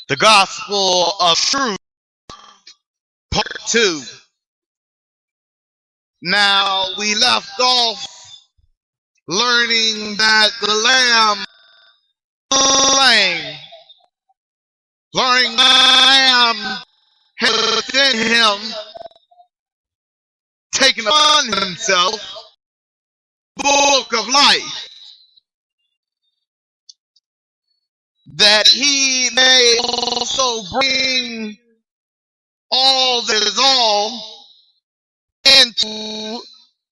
The Gospel of Truth, Part 2. Now, we left off learning that the Lamb had within him taken upon himself the book of life, that he may also bring all that is all into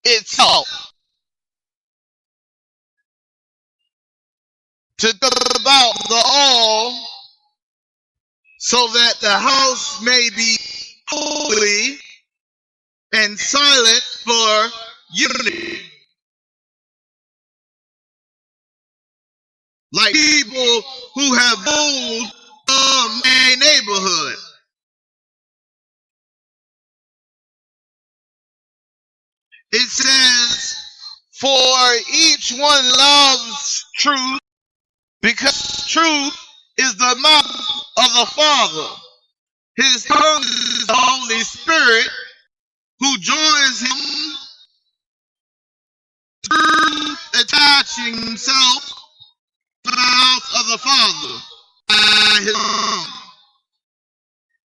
itself, to about the all, so that the house may be holy and silent for unity. Like people who have moved from a neighborhood. It says, for each one loves truth, because truth is the mouth of the Father. His tongue is the Holy Spirit, who joins him through attaching himself to the house of the Father by his tongue.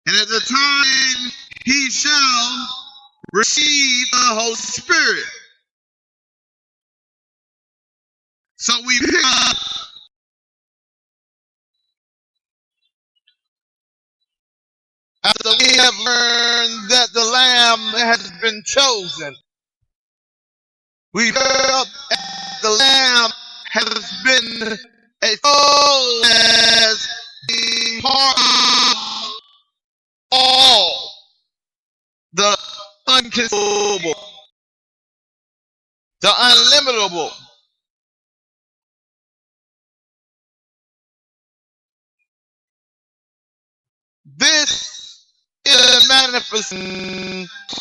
And at the time he shall receive the Holy Spirit. So we pick up after we have learned that the Lamb has been chosen. We pick up the Lamb has been exposed as being part of all, the uncontrollable, the unlimitable. This is a manifestation of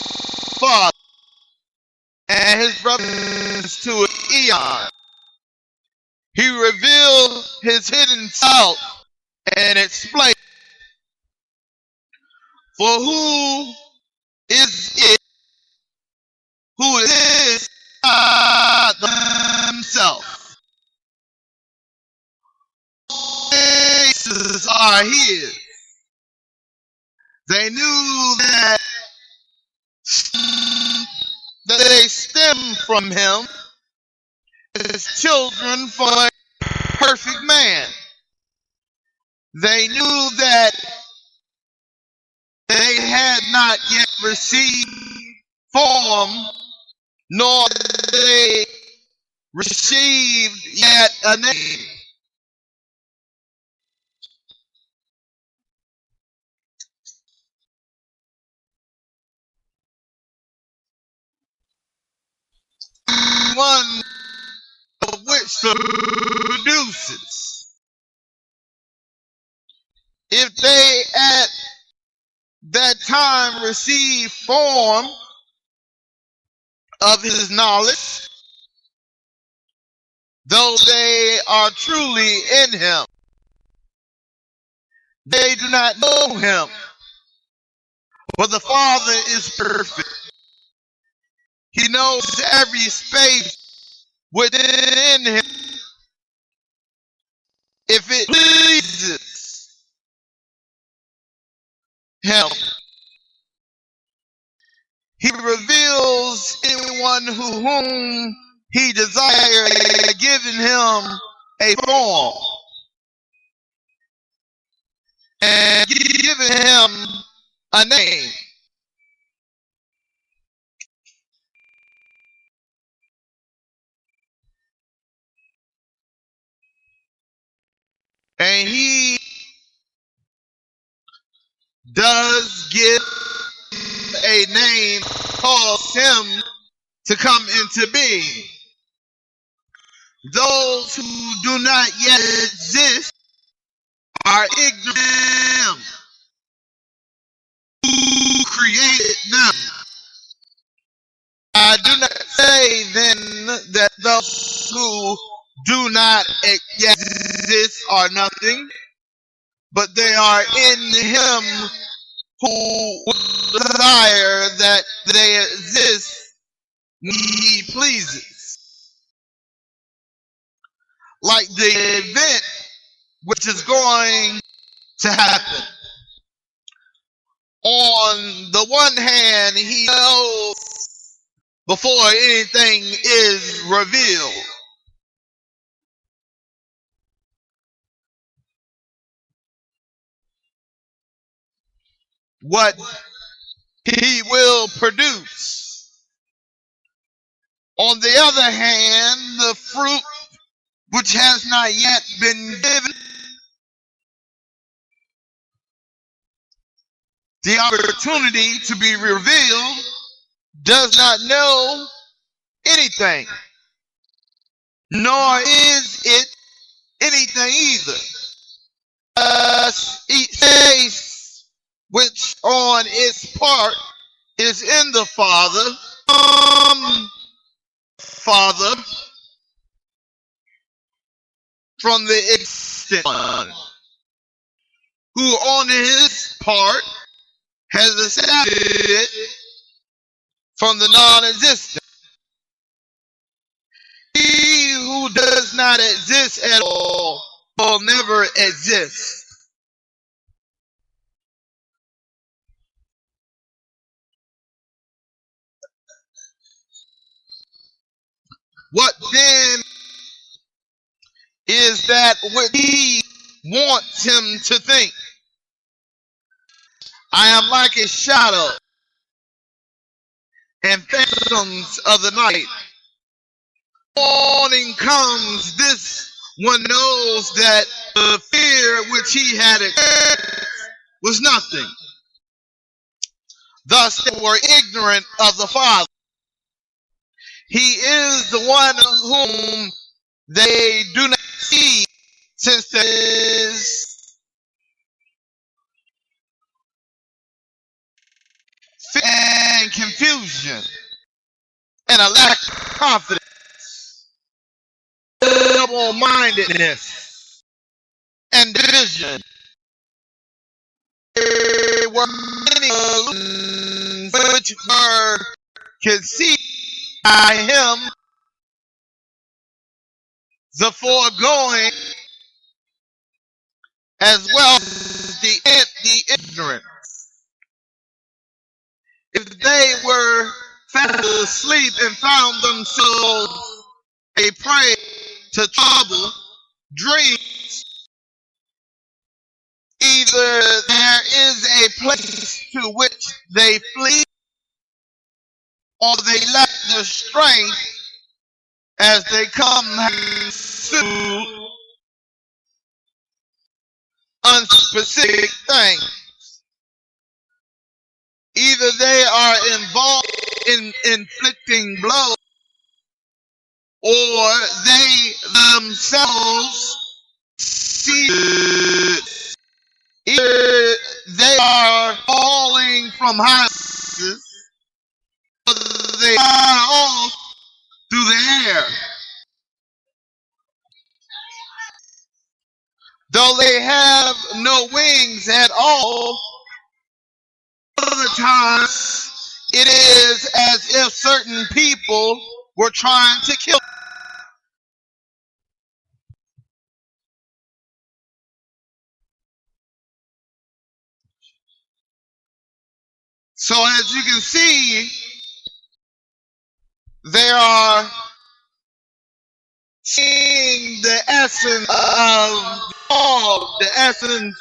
Father and his brothers to an eon. He revealed his hidden self and explained, for who is it who is God himself? Faces are his. They knew that they stem from him as children for a perfect man. They knew that they had not yet received form, nor had they received yet a name. One of which produces. If they at that time receive form of his knowledge, though they are truly in him, they do not know him, for the Father is perfect. He knows every space within him. If it pleases him, he reveals anyone whom he desires, giving him a form and giving him a name. And he does give a name, calls him to come into being. Those who do not yet exist are ignorant who created them. I do not say then that those who do not yet exist are nothing, but they are in him who desire that they exist, he pleases. Like the event which is going to happen. On the one hand, he knows before anything is revealed. What he will produce. On the other hand, the fruit which has not yet been given the opportunity to be revealed does not know anything, nor is it anything either. Each face which on its part is in the Father, from the existent one, who on his part has established it from the non-existent. He who does not exist at all will never exist. What then is that which he wants him to think? I am like a shadow and phantoms of the night. Morning comes, this one knows that the fear which he had experienced was nothing. Thus they were ignorant of the Father. He is the one whom they do not see, since there is fear and confusion and a lack of confidence, double-mindedness and division. There were many illusions which were conceived by him, the foregoing, as well as the ignorant. If they were fast asleep and found themselves a prey to trouble, dreams, either there is a place to which they flee, or they lack the strength as they come to unspecific things. Either they are involved in inflicting blows, or they themselves see it. Either they are falling from heights, or they fly off through the air. Though they have no wings at all, other times it is as if certain people were trying to kill them. So as you can see, they are seeing the essence of all, the essence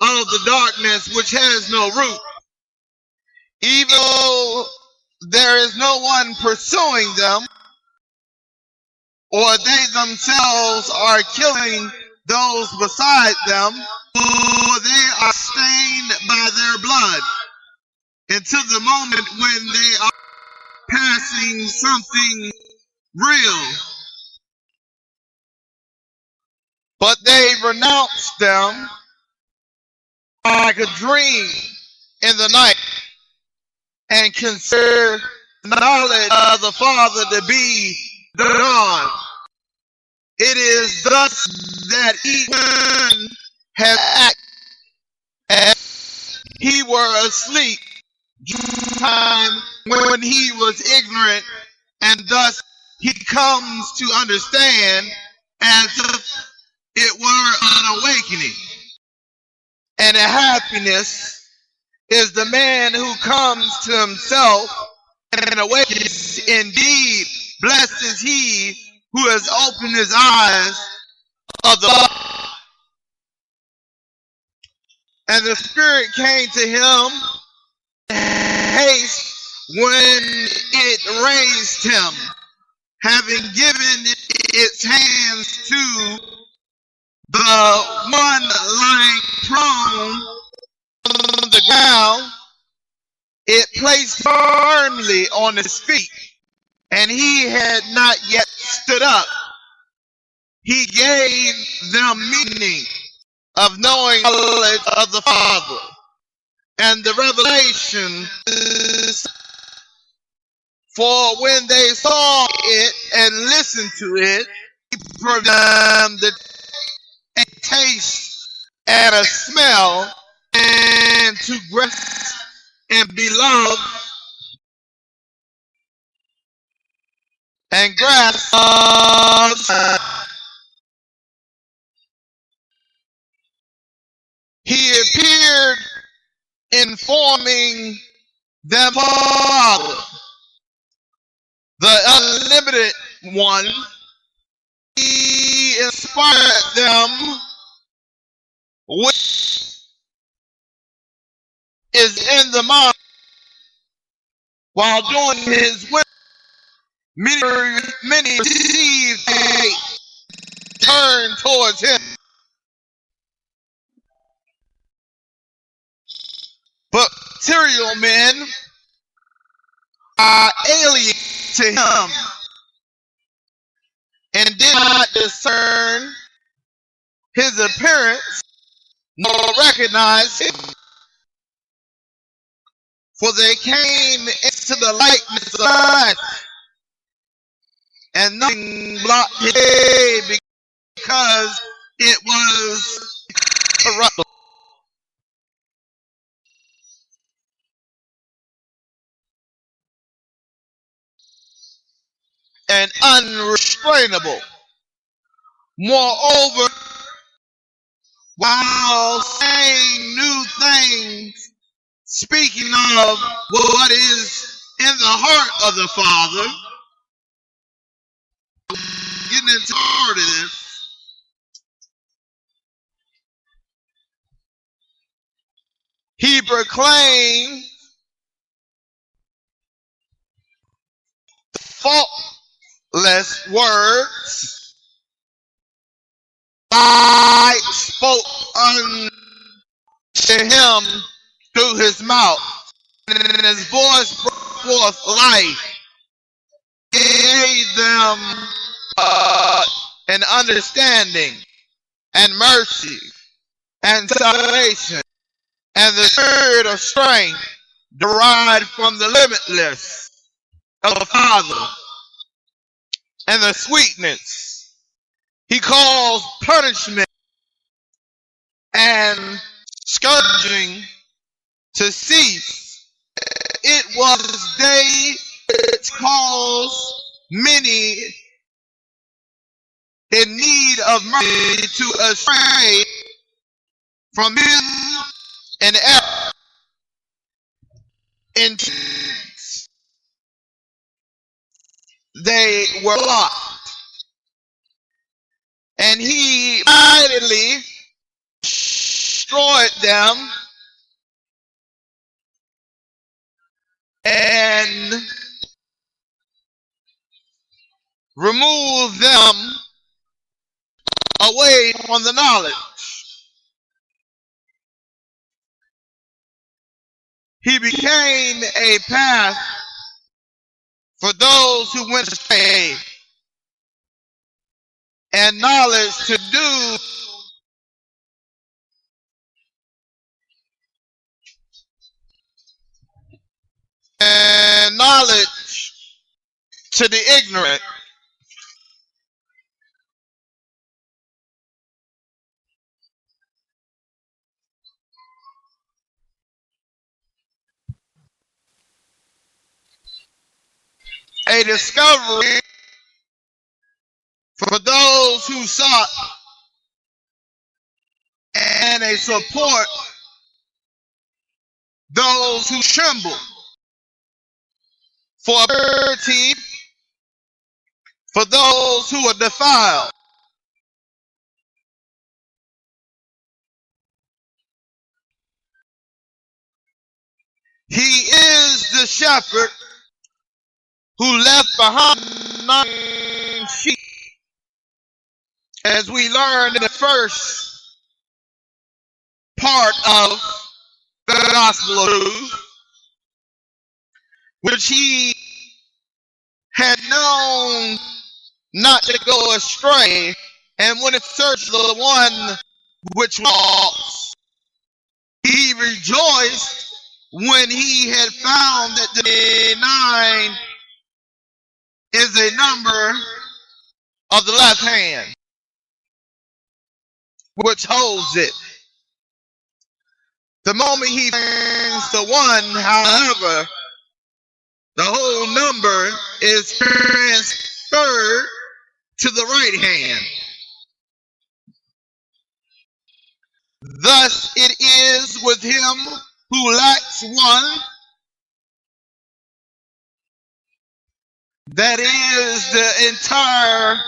of the darkness which has no root. Even though there is no one pursuing them, or they themselves are killing those beside them, or they are stained by their blood, until the moment when they are passing something real. But they renounce them like a dream in the night, and consider the knowledge of the Father to be the dawn. It is thus that each one has acted he were asleep, time when he was ignorant, and thus he comes to understand as if it were an awakening. And a happiness is the man who comes to himself and awakens. Indeed, blessed is he who has opened his eyes of the. And the Spirit came to him haste when it raised him, having given its hands to the one lying prone on the ground. It placed firmly on his feet, and he had not yet stood up. He gave them meaning of knowing knowledge of the Father, and the revelation is, for when they saw it and listened to it, he brought them the taste and a smell, and to grasp and be loved and grasp. He appeared informing them Father, the unlimited one. He inspired them, which is in the mind, while doing his will. Many received a turn towards him, but material men are alien to him and did not discern his appearance nor recognize him, for they came into the likeness of God, and nothing blocked his way because it was corruptible. And unrestrainable. Moreover, while saying new things, speaking of what is in the heart of the Father, getting into part of this, he proclaimed faultless words. I spoke unto him through his mouth, and his voice brought forth life. He gave them an understanding and mercy and salvation, and the spirit of strength derived from the limitless of the Father, and the sweetness he calls punishment and scourging to cease. It was they which caused many in need of mercy to astray from him and error into they were locked, and he mightily destroyed them and removed them away from the knowledge. He became a path for those who went astray, and knowledge to do and knowledge to the ignorant. a discovery for those who sought, and a support those who tremble, for purity for those who are defiled. He is the shepherd who left behind 9 sheep, as we learned in the first part of the Gospel of Luke, which he had known not to go astray, and went in search of the one which was lost. He rejoiced when he had found that the 9 is a number of the left hand, which holds it. The moment he turns to 1, however, the whole number is transferred to the right hand. Thus it is with him who lacks 1, that is the entire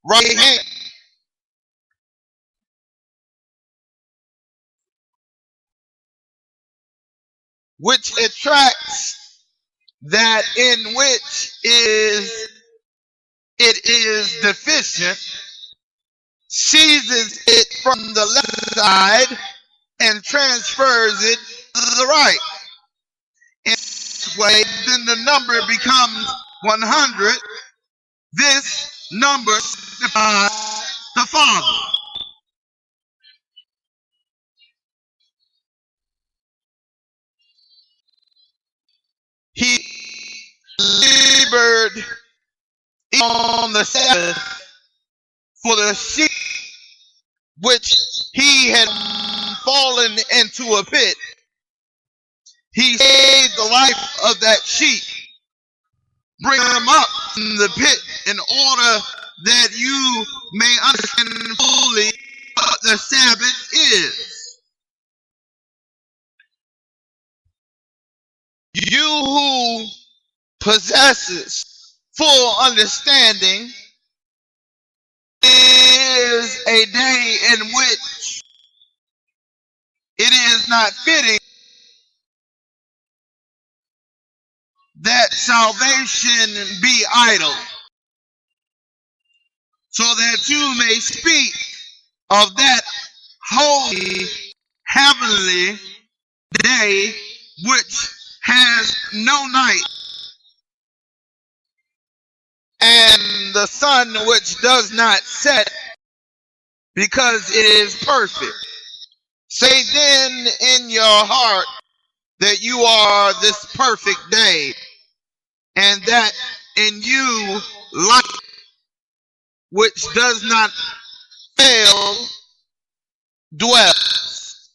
right hand. Which attracts that in which it is deficient, seizes it from the left side and transfers it to the right. In this way, then the number becomes 100. This number signifies the Father. He labored on the Sabbath for the sheep which he had fallen into a pit. He saved the life of that sheep, bring them up from the pit in order that you may understand fully what the Sabbath is. You who possesses full understanding, is a day in which it is not fitting that salvation be idle, so that you may speak of that holy, heavenly day which has no night, and the sun which does not set, because it is perfect. Say then in your heart that you are this perfect day, and that in you light which does not fail dwells.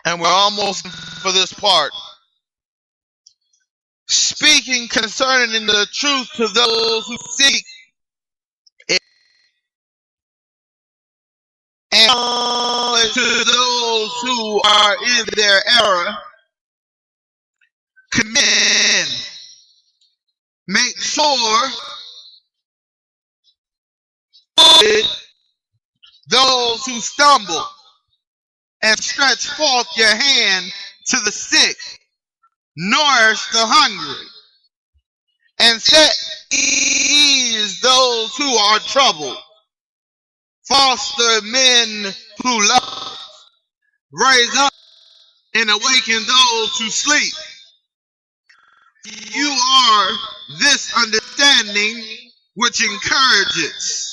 And we're almost for this part. Speaking concerning the truth to those who seek it, and to those who are in their error, commend, make sure those who stumble, and stretch forth your hand to the sick, nourish the hungry, and set ease those who are troubled, foster men who love, raise up and awaken those who sleep. You are this understanding which encourages.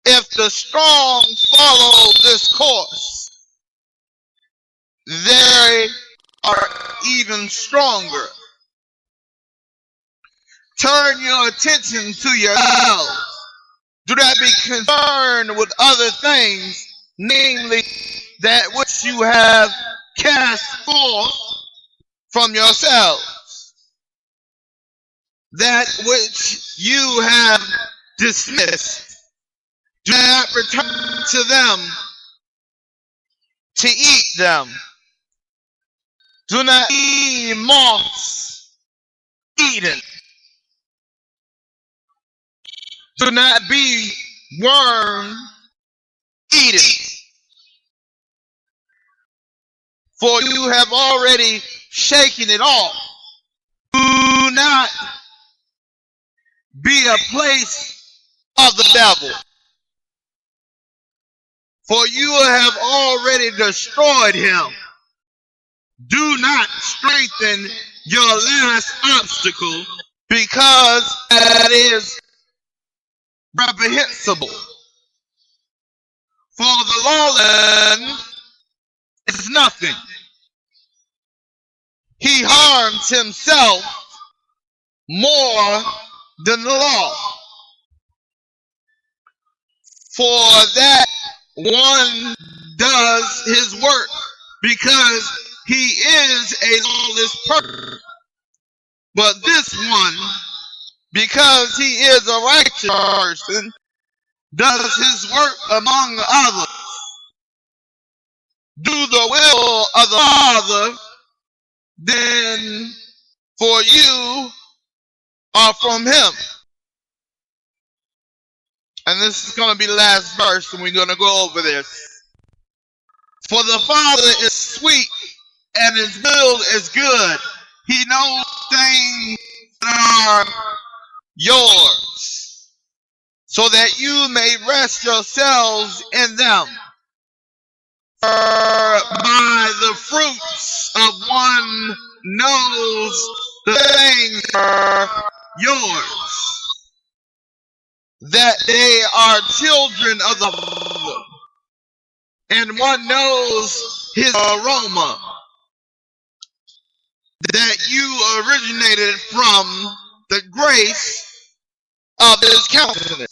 If the strong follow this course, they are even stronger. Turn your attention to yourselves. Do not be concerned with other things, namely that which you have cast forth from yourselves that which you have dismissed. Do not return to them to eat them. Do not eat moths eaten. Do not be worm eaten. For you have already shaken it off. Do not be a place of the devil. For you have already destroyed him. Do not strengthen your last obstacle, because that is reprehensible. For the lawless is nothing. He harms himself more than the law. For that one does his work because he is a lawless person. But this one, because he is a righteous person, does his work among others. Do the will of the Father, then for you are from him. And this is going to be the last verse, and we're going to go over this. For the Father is sweet, and his will is good. He knows things that are yours, so that you may rest yourselves in them. For by the fruits of one knows the things are yours, that they are children of the Father, and one knows his aroma, that you originated from the grace of his countenance.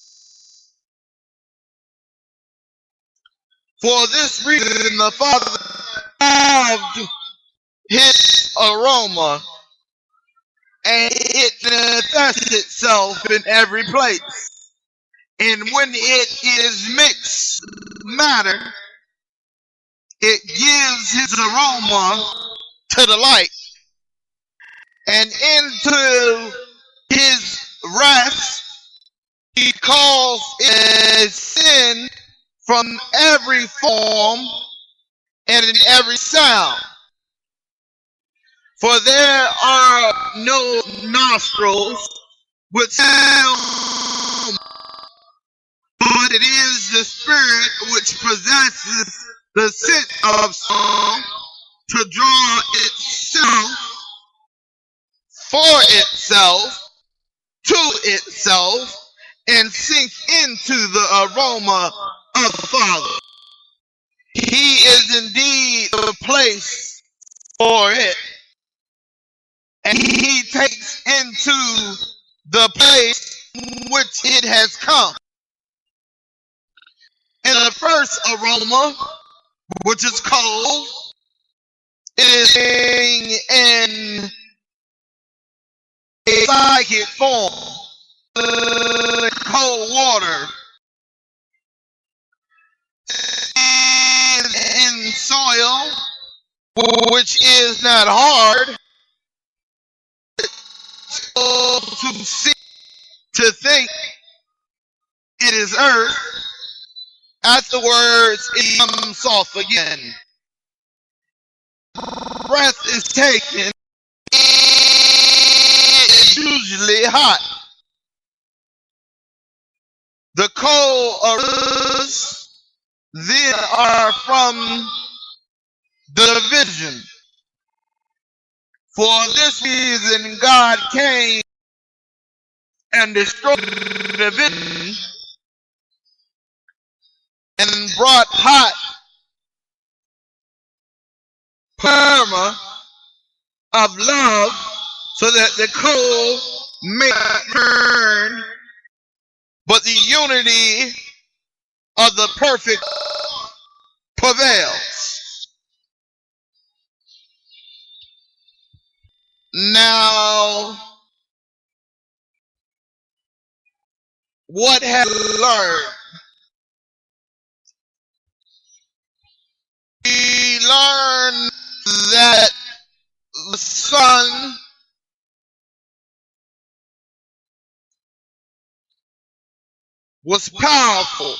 For this reason the Father loved his aroma, and it manifests itself in every place. And when it is mixed matter, it gives his aroma to the light. And into his rest he calls it sin from every form and in every sound. For there are no nostrils which sound, but it is the Spirit which possesses the scent of song to draw itself for itself to itself and sink into the aroma of the Father. He is indeed the place for it, and he takes into the place which it has come. And the first aroma, which is cold, is in a psychic form, cold water, and in soil, which is not hard, to see, to think it is earth. Afterwards it becomes soft again. Breath is taken. It's usually hot. The cold aromas then are from the division. For this reason God came and destroyed the division and brought hot pleroma of love, so that the cold may not burn, but the unity of the perfect prevails. Now, what have we learned? We learned that the Son was powerful,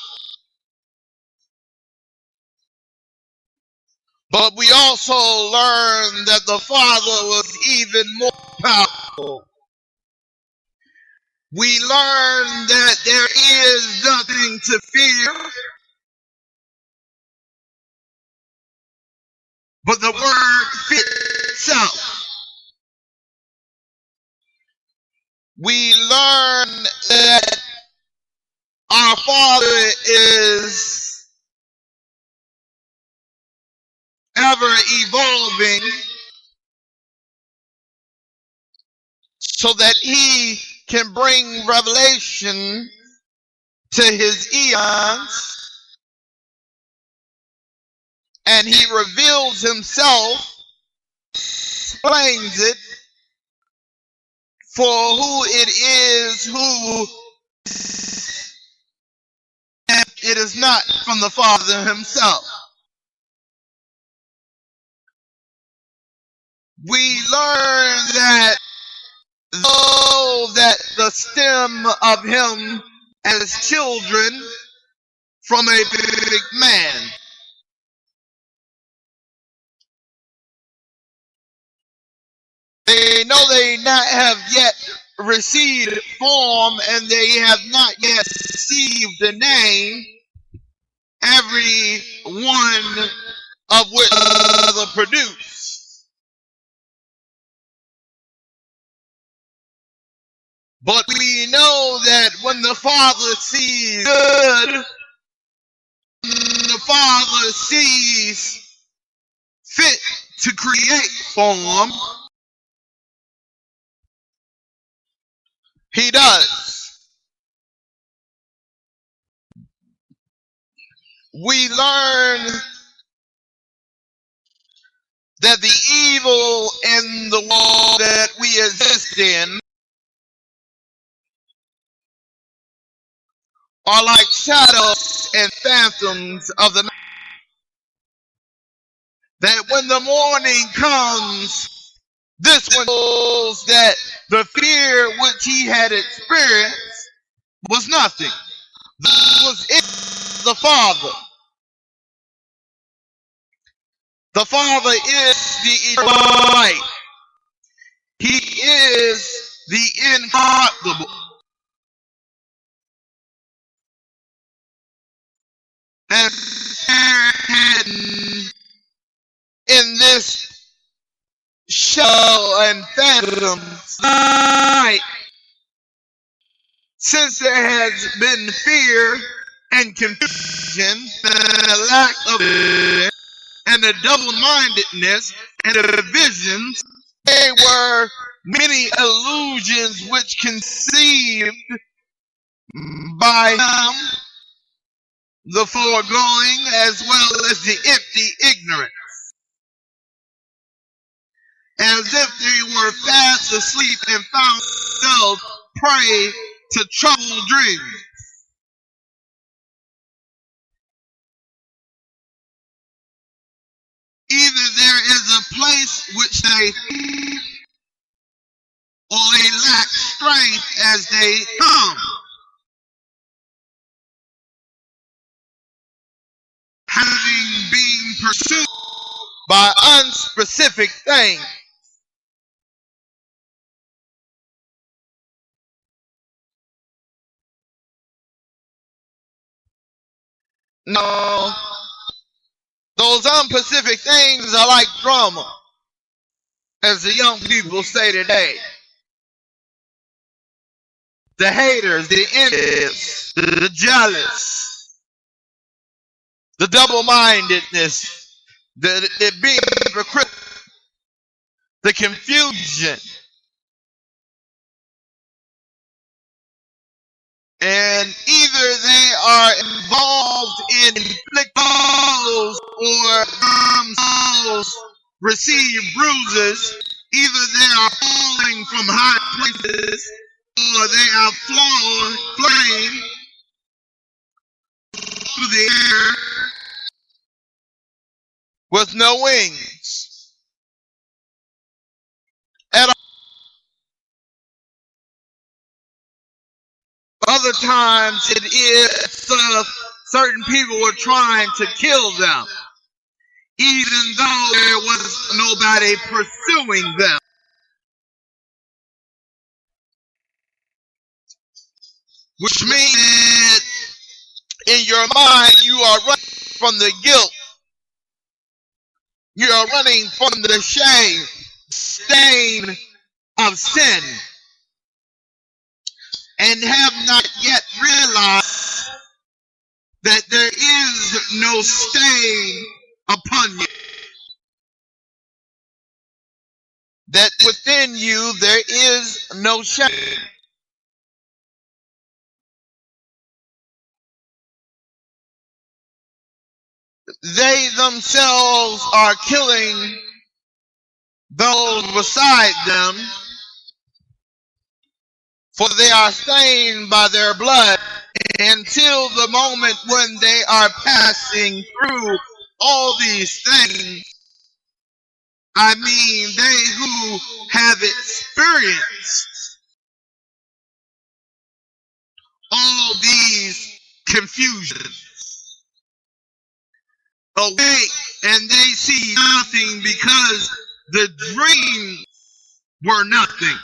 but we also learned that the Father was even more powerful. We learned that there is nothing to fear but the word fit itself. We learned that our Father is ever evolving so that he can bring revelation to his eons, and he reveals himself, explains it for who it is, who it is not from the Father himself. We learn that though that the stem of him as children from a big man, they know they not have yet received form, and they have not yet received the name, every one of which the produce. But we know that when the Father sees good, the Father sees fit to create form, he does. We learn that the evil in the world that we exist in are like shadows and phantoms of the night. That when the morning comes, this one knows that the fear which he had experienced was nothing. This was in the Father. The Father is the eternal light. He is the incorruptible. And in this shell and phantoms night, since there has been fear and confusion and a lack of it, and a double-mindedness and the divisions, there were many illusions which conceived by him the foregoing as well as the empty ignorance, as if they were fast asleep and found themselves prey to troubled dreams. Either there is a place which they fear, or they lack strength as they come, having been pursued by unspecific things. No, those unspecific things are like drama, as the young people say today. The haters, the envious, the jealous, the double-mindedness, the being hypocritical, the confusion, and either they are involved in inflicting blows or themselves receive bruises, Either they are falling from high places, or they are flying through the air with no wings at all. Other times it is certain people were trying to kill them, even though there was nobody pursuing them. Which means that in your mind you are running from the guilt. You are running from the shame, stain of sin, and have not yet realized that there is no stain upon you. That within you there is no shame. They themselves are killing those beside them, for they are stained by their blood until the moment when they are passing through all these things. I mean, they who have experienced all these confusions awake, and they see nothing because the dreams were nothing.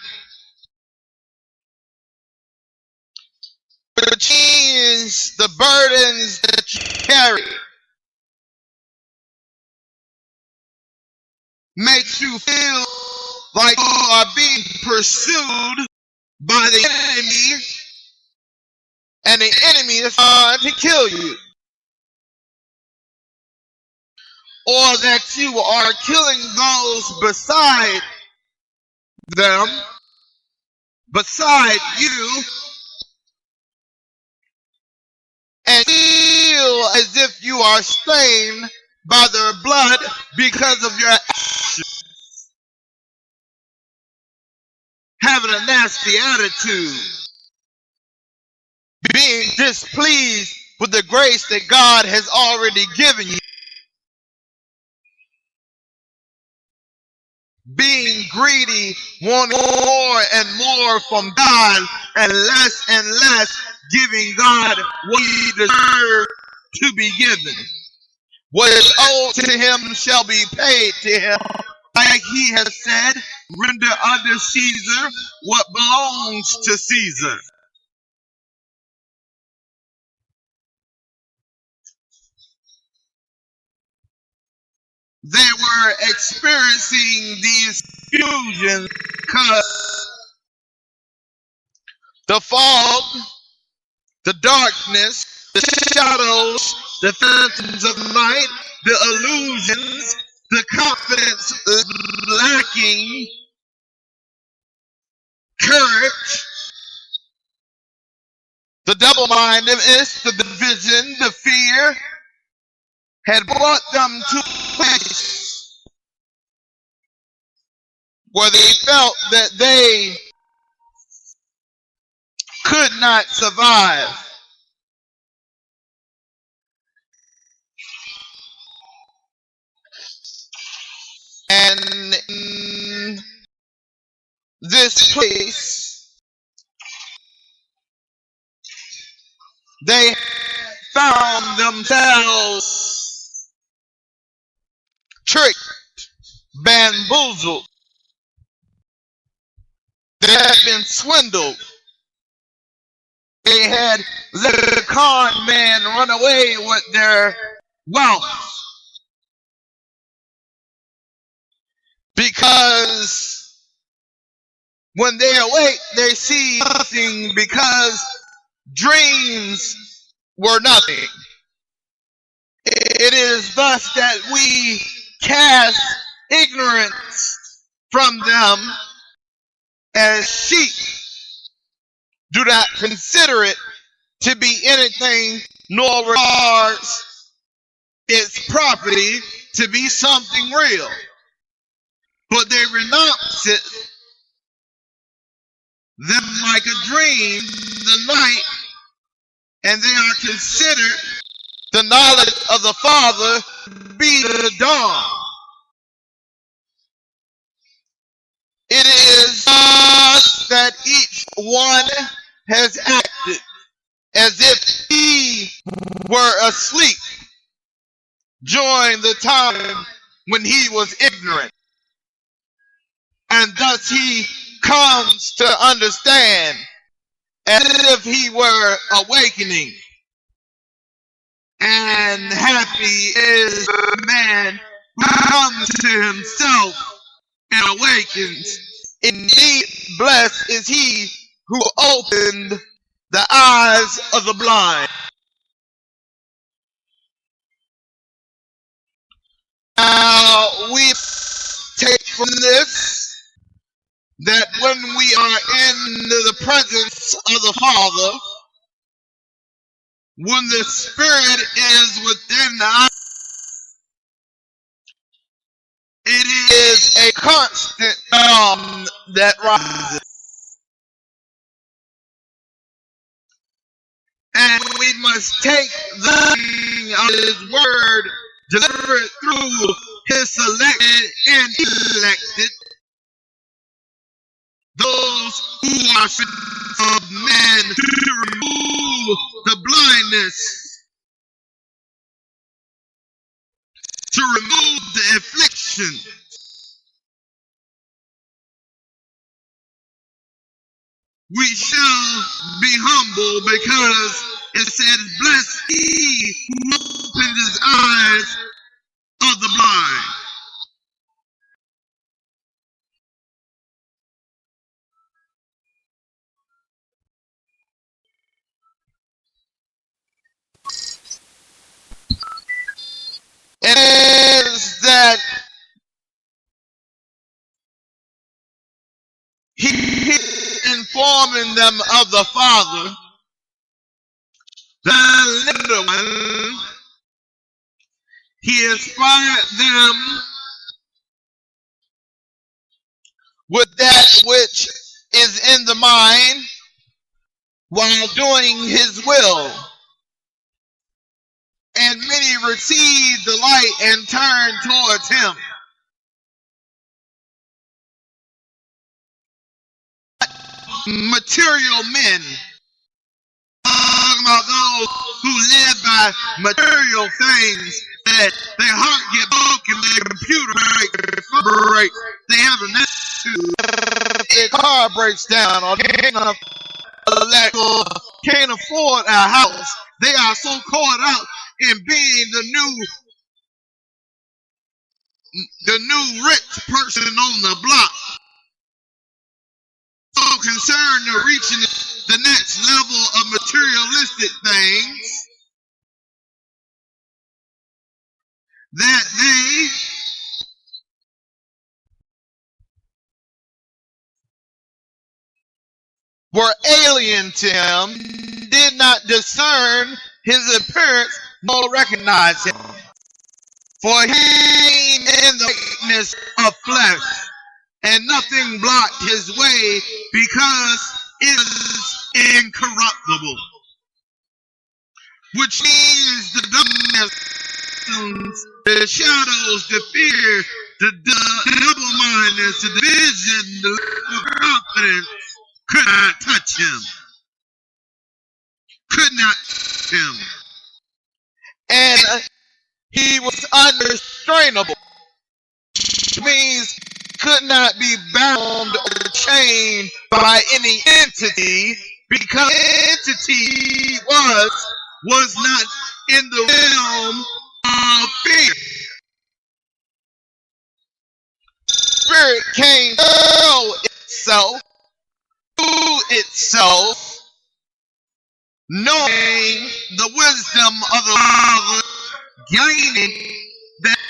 Which means the burdens that you carry makes you feel like you are being pursued by the enemy, and the enemy is trying to kill you. Or that you are killing those beside them, beside you, and feel as if you are stained by their blood because of your actions. Having a nasty attitude, being displeased with the grace that God has already given you, being greedy, wanting more and more from God, and less giving God what he deserves to be given. What is owed to him shall be paid to him. Like he has said, render unto Caesar what belongs to Caesar. They were experiencing these fusions because the fog, the darkness, the shadows, the phantoms of night, the illusions, the confidence lacking, courage, the double-mindedness, the division, the fear, had brought them to a place where they felt that they could not survive. And in this place, they found themselves tricked, bamboozled. They had been swindled. They had let the con man run away with their wealth. Because when they awake, they see nothing because dreams were nothing. It is thus that we cast ignorance from them as sheep. Do not consider it to be anything, nor regards its property to be something real. but they renounce it, them like a dream, the night, and they are considered the knowledge of the Father be the dawn. It is thus that each one has acted as if he were asleep during the time when he was ignorant. And thus he comes to understand as if he were awakening. And happy is the man who comes to himself and awakens. Indeed, blessed is he who opened the eyes of the blind. Now we take from this that when we are in the presence of the Father, when the Spirit is within us, it is a constant that rises. And we must take the thing of His word delivered through His selected and elected, those who are sons of men, to remove the blindness, to remove the affliction, we shall be humble, because it says, blessed he who opens his eyes of the blind. It is that he is informing them of the Father, the little one. He inspired them with that which is in the mind while doing His will. And many received the light and turned towards Him. Material men, talking about those who live by material things, that their heart get broken, their computer breaks, they have an attitude, their car breaks down, or can't afford a house. They are so caught up in being the new rich person on the block, so concerned with reaching the next level of materialistic things, that they were alien to Him, did not discern His appearance nor recognize Him. For He came in the likeness of flesh, and nothing blocked His way, because it is incorruptible. Which means the darkness, the shadows, the fear, the double-mindedness, the division, the lack of confidence could not touch Him. Could not touch Him. And He was unrestrainable, which means could not be bound or chained by any entity, because the entity was not in the realm of fear. Spirit came to itself, to itself, knowing the wisdom of the Father, gaining that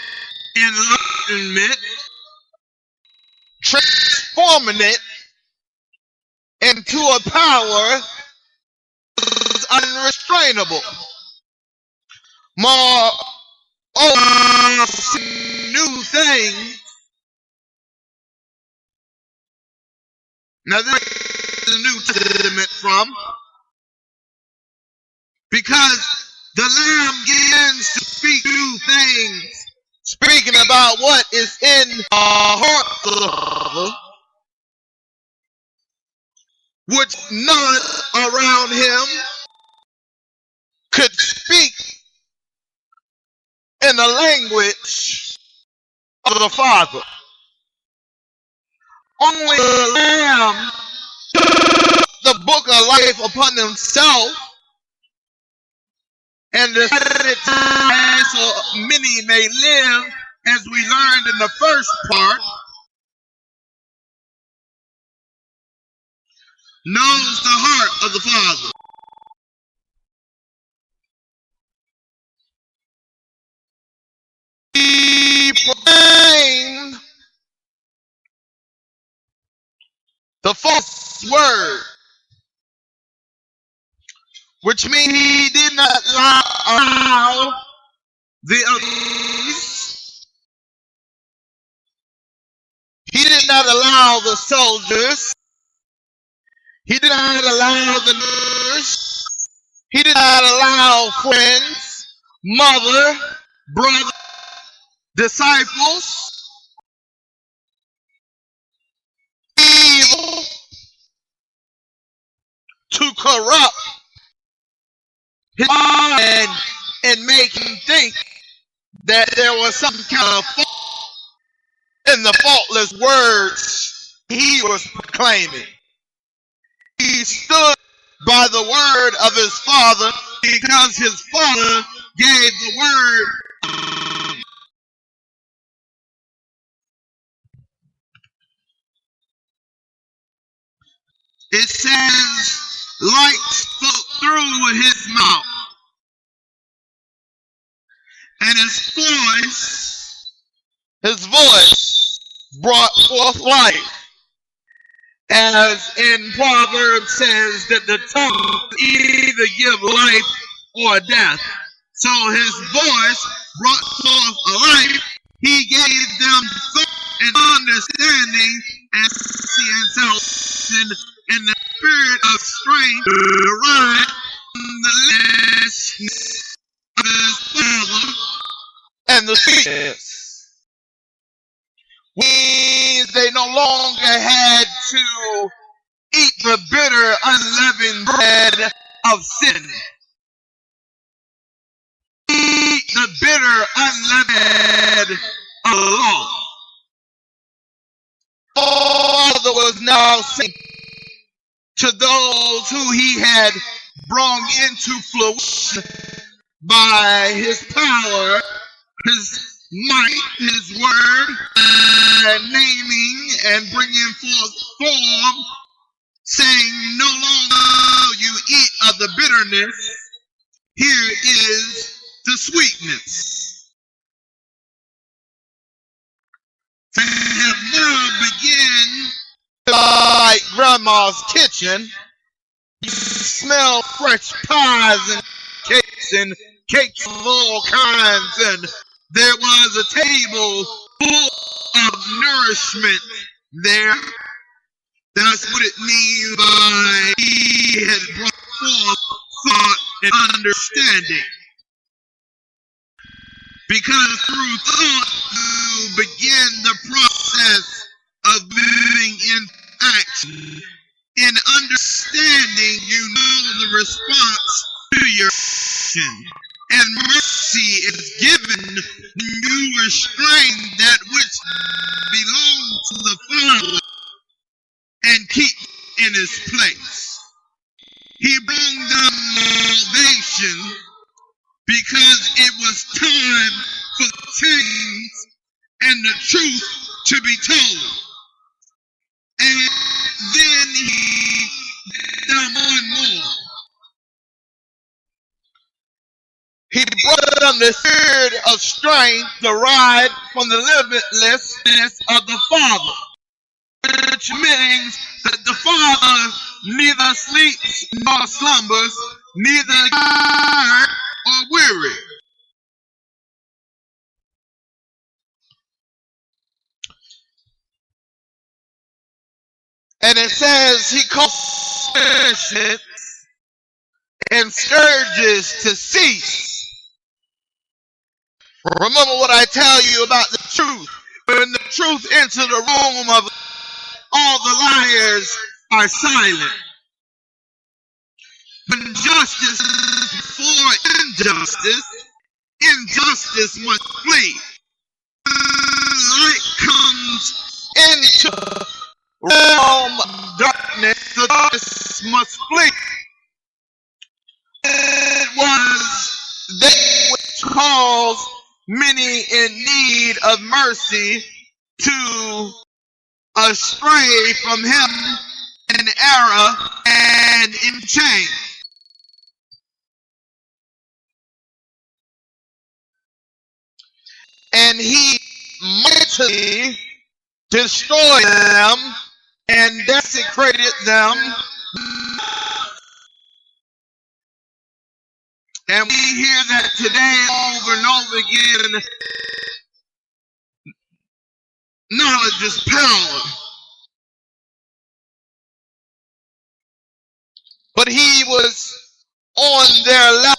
enlightenment, transforming it into a power that is unrestrainable. More new things Now this is the New Testament from, because the Lamb begins to speak new things, speaking about what is in the heart of the Father, which none around him could speak in the language of the Father. Only the Lamb took the book of life upon himself and decided so many may live, as we learned in the first part, knows the heart of the Father. He proclaimed the false word, which means he did not allow the abuse. He did not allow the soldiers. He did not allow the nurse. He did not allow friends, mother, brother, disciples, evil to corrupt his mind and make him think that there was some kind of fault in the faultless words he was proclaiming. He stood by the word of his Father because his Father gave the word. It says, light spoke through his mouth, and his voice brought forth life. As in Proverbs says that the tongue either give life or death. So his voice brought forth life. He gave them thought and understanding and salvation and the spirit of strength to ride on the lessons of his Father and the sweetness. Means they no longer had to eat the bitter, unleavened bread of sin. Eat the bitter, unleavened bread of the law. Father was now saying to those who he had brought into fruition by his power, his might, his word, naming and bringing forth form, saying, no longer you eat of the bitterness, here is the sweetness. They have now begun, like grandma's kitchen, you smell fresh pies and cakes of all kinds, and there was a table full of nourishment there. That's what it means by he had brought forth thought and understanding. Because through thought you begin the process of moving in action. In understanding you know the response to your action. And mercy is given, you restrain that which belongs to the Father and keep in his place. He brought them salvation because it was time for the things and the truth to be told. And then he did them more and more. He brought them the spirit of strength to ride from the limitlessness of the Father, which means that the Father neither sleeps nor slumbers, neither tired or weary. And it says he calls punishment and scourges to cease. Remember what I tell you about the truth. When the truth enters the room of all the liars are silent. When justice is before injustice, injustice must flee. When light comes into the realm of darkness, the darkness must flee. It was they which caused many in need of mercy to astray from him in error and in change. And he mightily destroyed them and desecrated them. And we hear that today over and over again. Knowledge is power. But he was on their level,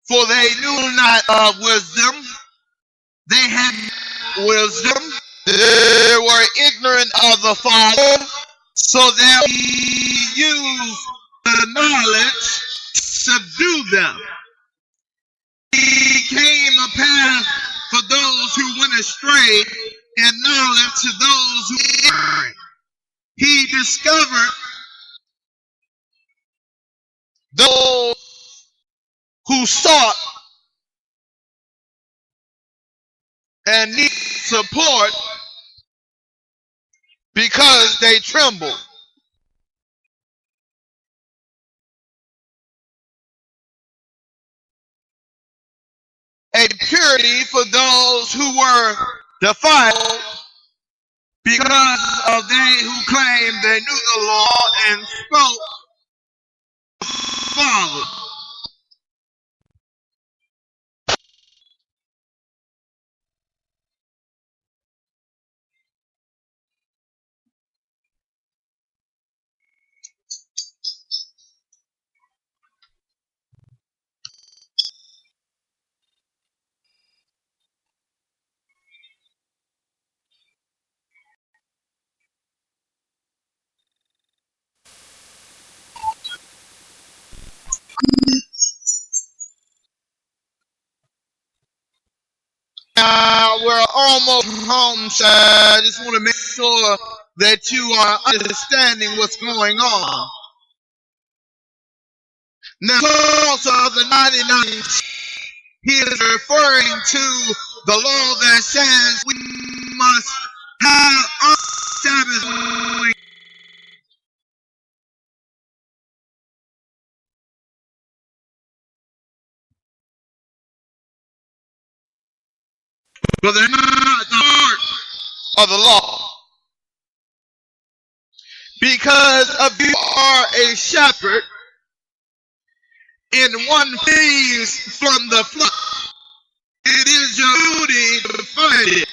for they knew not of wisdom. They had wisdom. They were ignorant of the Father, so that he used the knowledge to subdue them. He became a path for those who went astray, and knowledge to those who erred. He discovered those who sought and needed support because they trembled. A purity for those who were defiled because of they who claimed they knew the law and spoke of the Father. Now we're almost home, sir. I just want to make sure that you are understanding what's going on. Now, also the 99, he is referring to the law that says we must have our Sabbath. But they're not the heart of the law. Because if you are a shepherd and one flees from the flock, it is your duty to find it.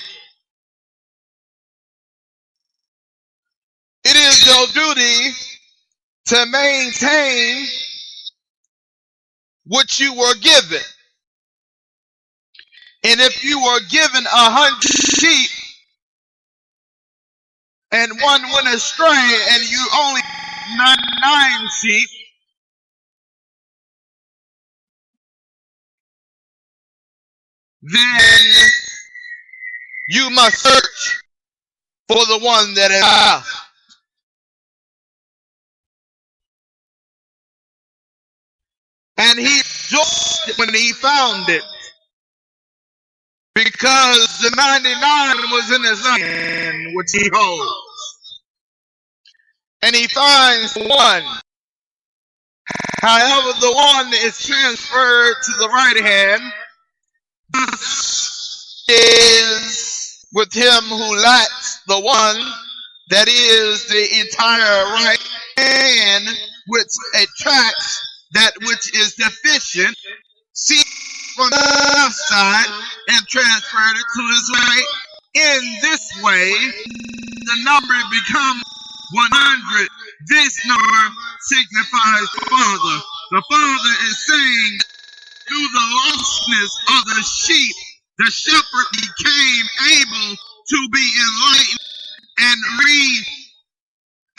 It is your duty to maintain what you were given. And if you were given 100 sheep and one went astray and you only 99 sheep, then you must search for the one that is lost. And he rejoiced when he found it, because the 99 was in his hand, which he holds. And he finds one. However, the one is transferred to the right hand. This is with him who lacks the one, that is the entire right hand, which attracts that which is deficient. See from the left side and transferred it to his right. In this way, the number becomes 100. This number signifies the Father. The Father is saying, through the lostness of the sheep, the shepherd became able to be enlightened and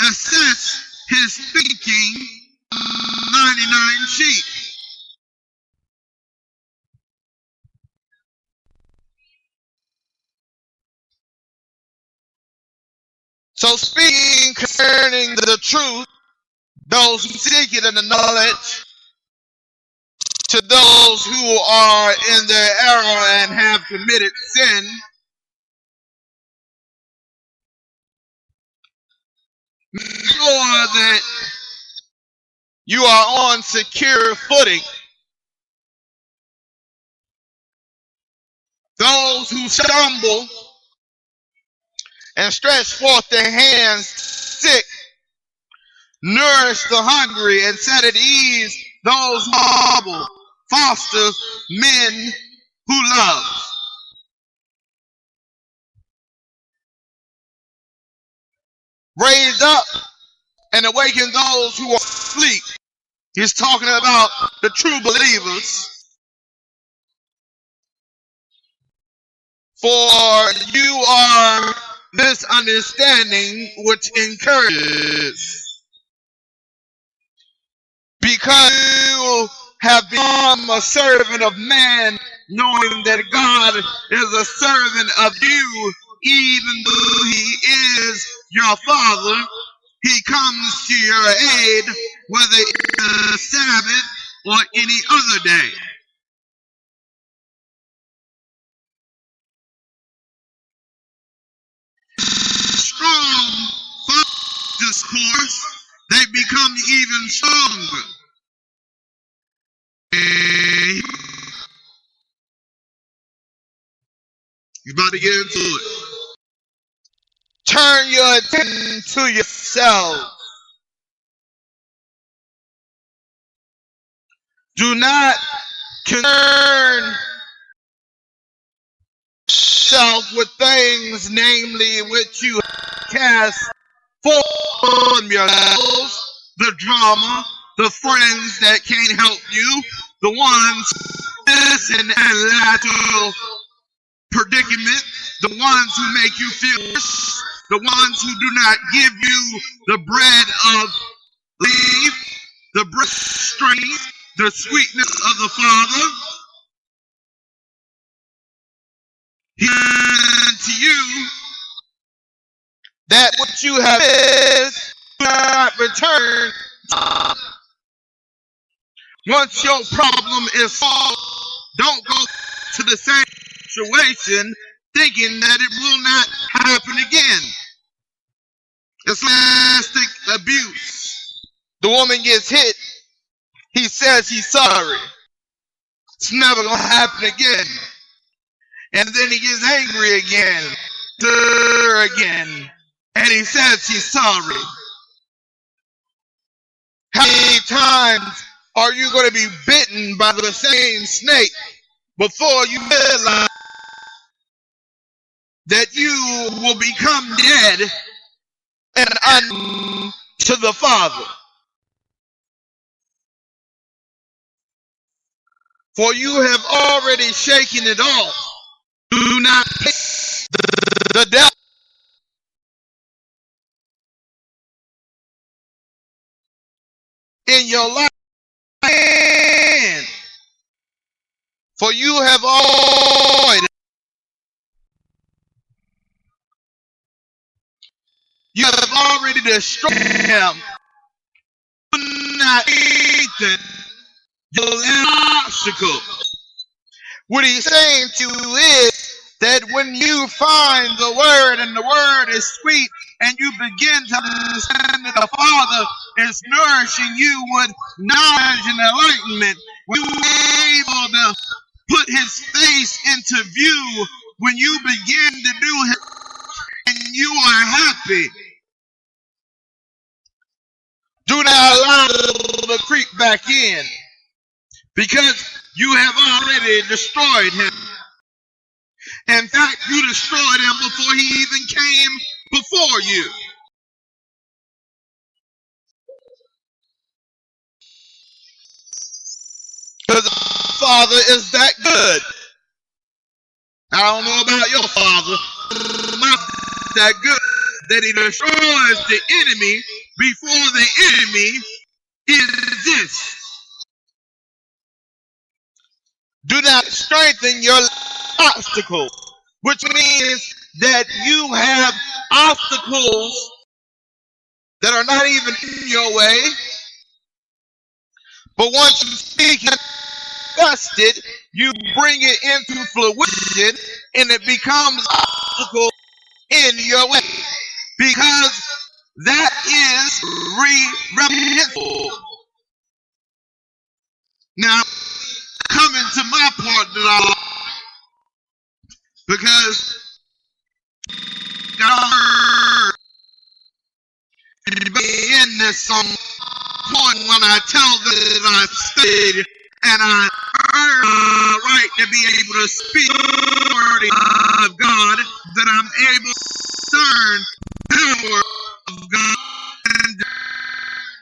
reassess his thinking. 99 sheep. So speaking concerning the truth, those who seek it in the knowledge, to those who are in their error and have committed sin, make sure that you are on secure footing. Those who stumble and stretch forth their hands sick, nourish the hungry, and set at ease those who hobble, foster men who love. Raise up and awaken those who are asleep. He's talking about the true believers. For you are this understanding which encourages. Because you have become a servant of man, knowing that God is a servant of you, even though he is your Father, he comes to your aid, whether it's a Sabbath or any other day. Strong discourse, they become even stronger. You're about to get into it. Turn your attention to yourself. Do not concern yourself with things, namely, which you cast forth yourselves, the drama, the friends that can't help you, the ones listen and lateral predicament, the ones who make you feel worse, the ones who do not give you the bread of life, the bread of strength, the sweetness of the Father. To you, that what you have is not return. Once your problem is solved, don't go to the same situation thinking that it will not happen again. It's domestic abuse. The woman gets hit. He says he's sorry. It's never going to happen again. And then he gets angry again. And he says he's sorry. How many times are you going to be bitten by the same snake before you realize that you will become dead and unknown to the Father? For you have already shaken it off. Do not pay the devil. In your life, for you have already destroyed him. Do not eat your obstacle. What he's saying to you is that when you find the word and the word is sweet and you begin to understand that the Father is nourishing you with knowledge and enlightenment, when you're able to put his face into view, when you begin to do his and you are happy, do not allow it to creep back in, because you have already destroyed him. In fact, you destroyed him before he even came before you. Because the Father is that good. I don't know about your Father. My Father is that good that he destroys the enemy before the enemy exists. Do not strengthen your obstacles, which means that you have obstacles that are not even in your way. But once you speak and discuss it, you bring it into fruition and it becomes an obstacle in your way. Because that is reprehensible. Now, coming to my part that I like, because I heard in this song point when I tell that I've studied and I earned the right to be able to speak the word of God, that I'm able to discern the power of God and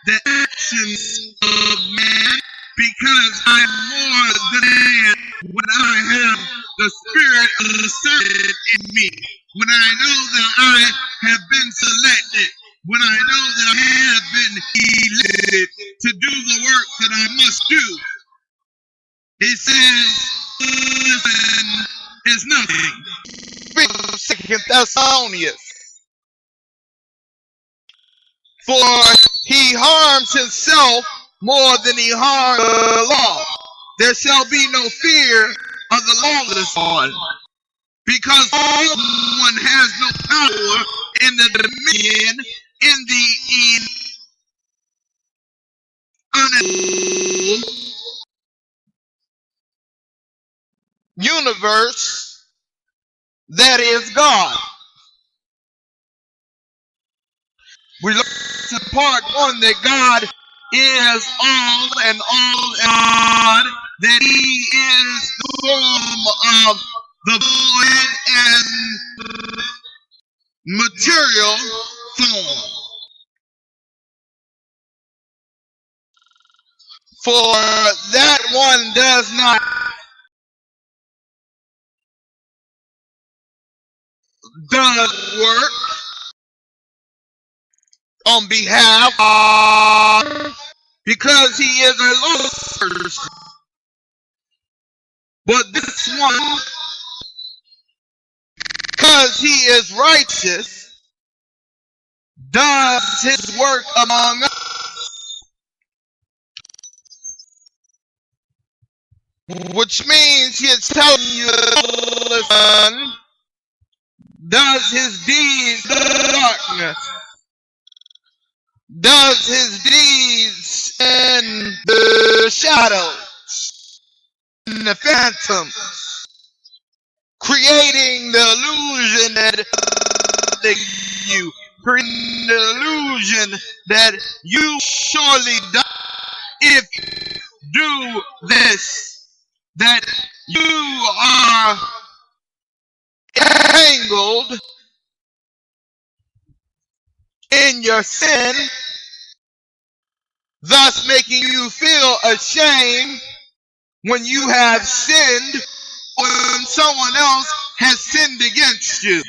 the actions of man, because I'm more than man when I have the spirit of discernment in me, when I know that I have been selected, when I know that I have been elected to do the work that I must do. He says, listen is nothing. 2 Thessalonians. For he harms himself more than he harms the law. There shall be no fear of the lawless one, because one has no power in the dominion in the universe that is God. We learned in part 1 that God is all and all God, that he is the form of the void and material form. For that one does not work on behalf of, because he is a lawless person. But this one, because he is righteous, does his work among us. Which means he is telling you that the Son does his deeds in the darkness, does his deeds in the shadows, in the phantoms, creating the illusion that you, creating the illusion that you surely die if you do this, that you are entangled in your sin, thus making you feel ashamed when you have sinned or when someone else has sinned against you.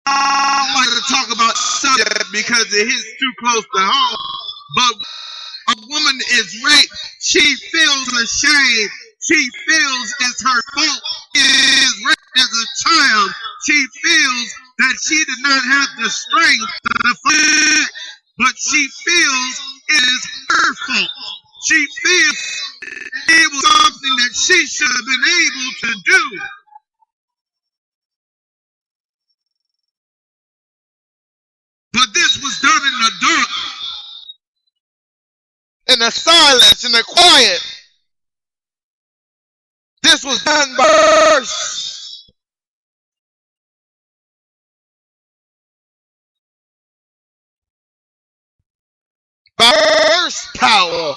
I don't like to talk about subject because it hits too close to home, but a woman is raped, she feels ashamed, she feels it's her fault. She is raped as a child, she feels that she did not have the strength to fight, but she feels it is her fault. She feels it was something that she should have been able to do. But this was done in the dark, in the silence, in the quiet. This was done by verse. By verse power.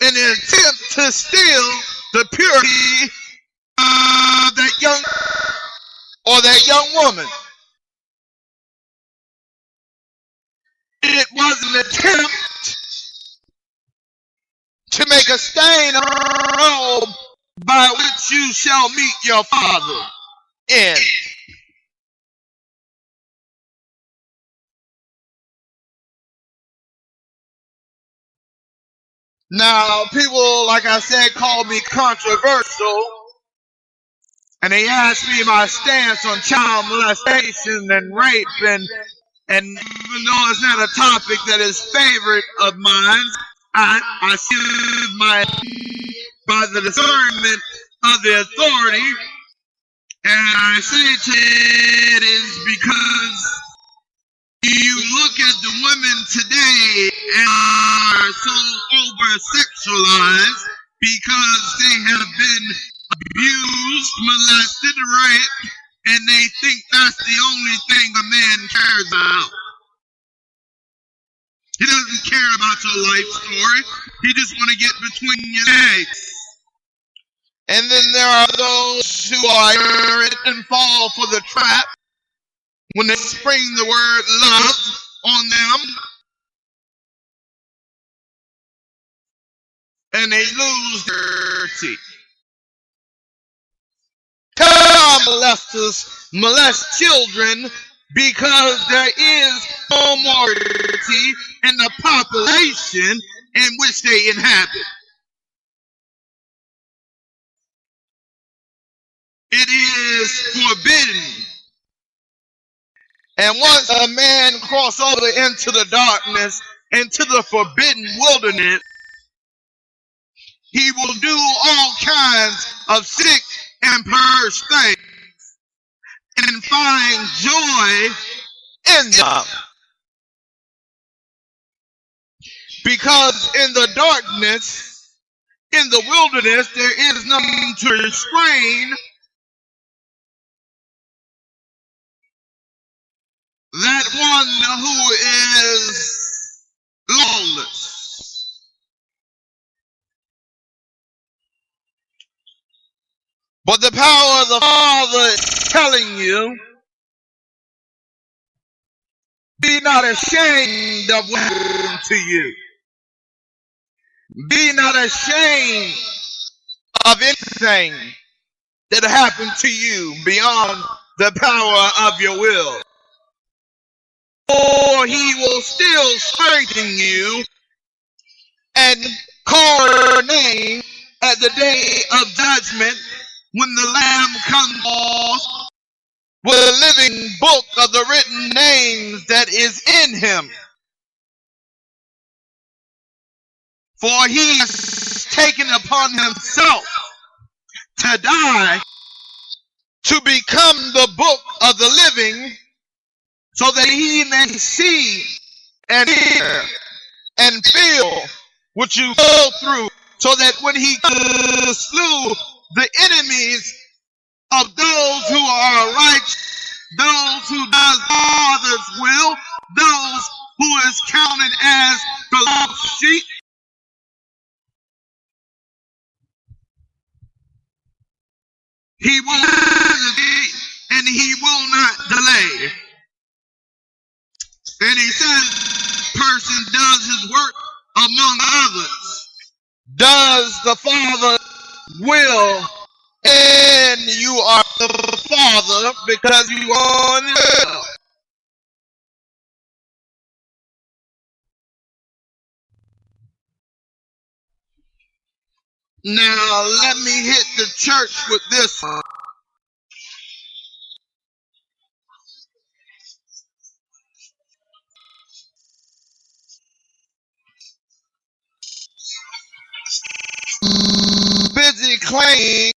In an attempt to steal the purity that young or that young woman. It was an attempt to make a stain on the robe by which you shall meet your Father in. Now, people, like I said, call me controversial, and they ask me my stance on child molestation and rape, and even though it's not a topic that is favorite of mine, I see my by the discernment of the authority, and I say it is because you look at the women today and are so over-sexualized because they have been abused, molested, raped, and they think that's the only thing a man cares about. He doesn't care about your life story. He just want to get between your legs. And then there are those who are ignorant and fall for the trap when they spring the word love on them, and they lose their teeth. Child molesters molest children because there is no mortality in the population in which they inhabit. It is forbidden. And once a man crosses over into the darkness, into the forbidden wilderness, he will do all kinds of sick and perverse things and find joy in them. Because in the darkness, in the wilderness, there is nothing to restrain that one who is lawless. But the power of the Father is telling you, be not ashamed of what happened to you. Be not ashamed of anything that happened to you beyond the power of your will. Or he will still strengthen you and call your name at the day of judgment when the Lamb comes forth with a living book of the written names that is in him. For he has taken upon himself to die, to become the book of the living, so that he may see and hear and feel what you go through, so that when he slew the enemies of those who are righteous, those who does Father's will, those who is counted as the lost sheep, he will hesitate and he will not delay. And he says, person does his work among others, does the Father will, and you are the Father because you are in will. Now let me hit the church with this one. Busy claiming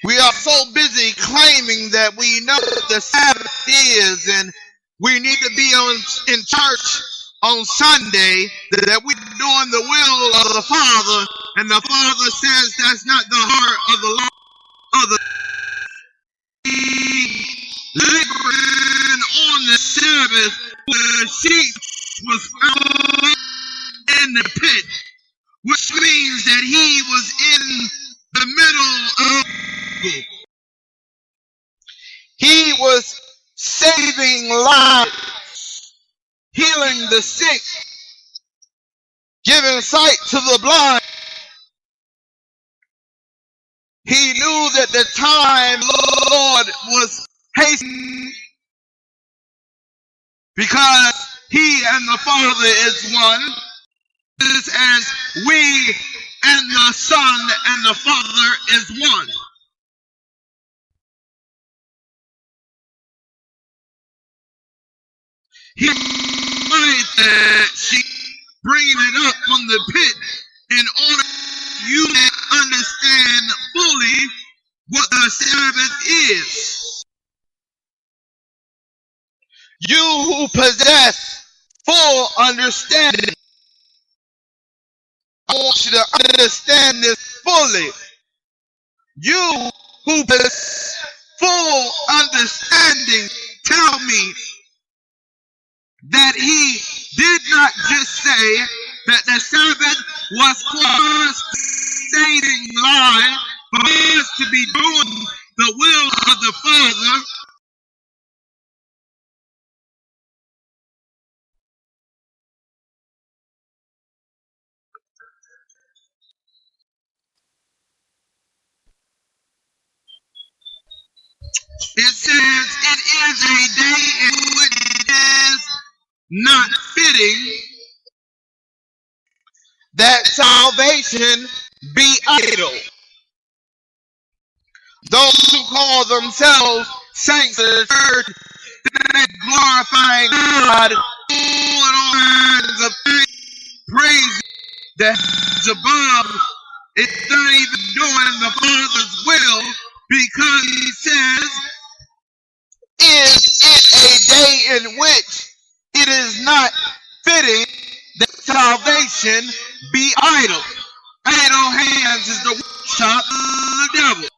we are so busy claiming that we know what the Sabbath is and we need to be in church on Sunday, that we're doing the will of the Father, and the Father says that's not the heart of the law of the laboring on the Sabbath, the sheep was found in the pit, which means that he was in the middle of it. He was saving lives, healing the sick, giving sight to the blind. He knew that the time, Lord, was hastening because he and the Father is one, just as we and the Son and the Father is one. He might that sheep, bringing it up from the pit in order you to understand fully what the Sabbath is. You who possess full understanding, I want you to understand this fully. You who possess full understanding, tell me that he did not just say that the Sabbath was for us saving lives, for us to be doing the will of the Father. It says it is a day in which it is not fitting that salvation be idle. Those who call themselves saints of the church, they glorifying God, doing all kinds of things, praising the heavens above. It's not even doing the Father's will, because he says, is it a day in which it is not fitting that salvation be idle? Idle hands is the workshop of the devil.